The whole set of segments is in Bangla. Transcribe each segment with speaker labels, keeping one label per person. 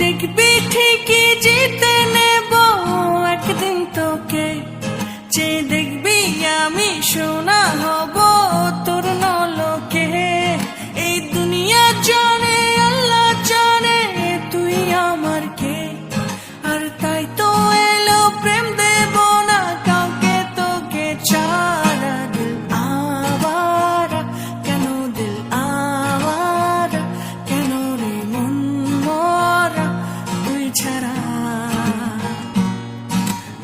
Speaker 1: দেখবি ঠিকই জিতে নেব একদিন তোকে, যে দেখবি আমি সোনা হব তোর নলকে। এই দুনিয়া জানে আল্লাহ জানে তুই আমার কে, আর তাই তো এলো প্রেম দেব না কাউকে তোকে ছাড়া। দিল আওয়ারা কেন, দিল আওয়ারা কেন রে মন মরা তুই ছাড়া।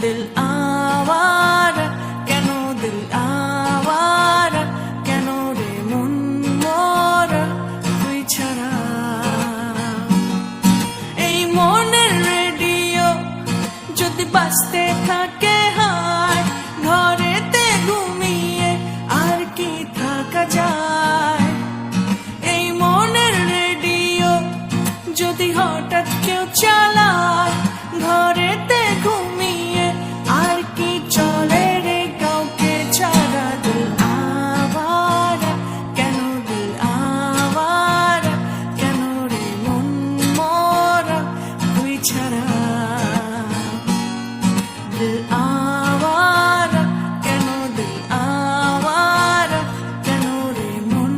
Speaker 1: দিল আওয়ারা কেন, দিল আওয়ারা কেন রে মন মরা তুই ছাড়া। এই মনের রেডিও যদি বাজতে থাকে হায়, ঘরেতে ঘুমিয়ে আর কি থাকা যায়। এই মনের রেডিও যদি হঠাৎ কেউ চালায়, ঘরেতে ঘুমিয়ে আর কি চলে রে কাউকে ছাড়া। দিল আওয়ারা কেন, দিল আওয়ারা কেন রে মন মরা তুই ছাড়া। দিল আওয়ারা কেন, দিল আওয়ারা কেন রে মন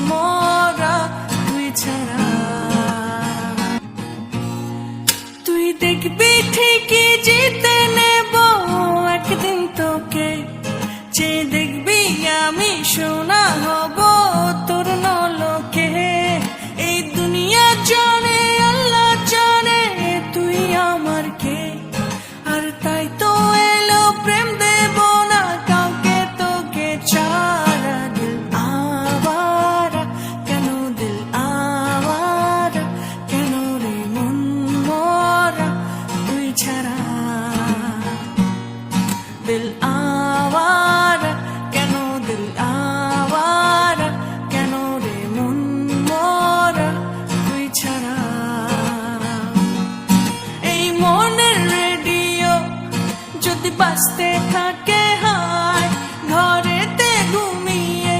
Speaker 1: মরা তুই ছাড়া। তুই দেখবি ঠিকই জিতে নেব একদিন তোকে, যে দেখবি আমি সোনা হব তোর নলকে। এই দুনিয়া জানে আল্লাহ জানে তুই আমার কে, আর তাই তো এলো প্রেম দেব না কাউকে তোকে ছাড়া। দিল আওয়ারা কেন, দিল আওয়ারা কেন রে মন মরা তুই ছাড়া। দিল আওয়ারা কেন, দিল আওয়ারা কেন রে মন মরা তুই ছাড়া। এই মনের রেডিও যদি বাজতে থাকে হায়, ঘরেতে ঘুমিয়ে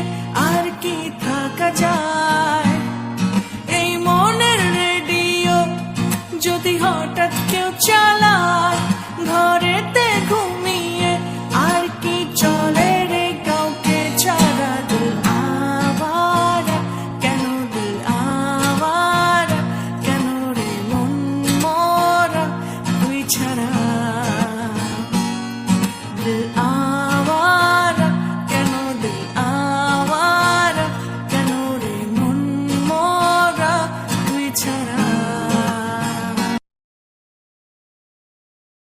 Speaker 1: আর কি থাকা যায়। এই মনের রেডিও যদি হঠাৎ কেউ চালায়, ঘরেতে ঘুমিয়ে আর কি চলে রে কাউকে ছাড়া। দিল আওয়ারা কেন, দিল আওয়ারা কেন রে মন মরা তুই ছাড়া। দিল আওয়ারা কেন, দিল আওয়ারা কেন রে মন মরা তুই ছাড়া।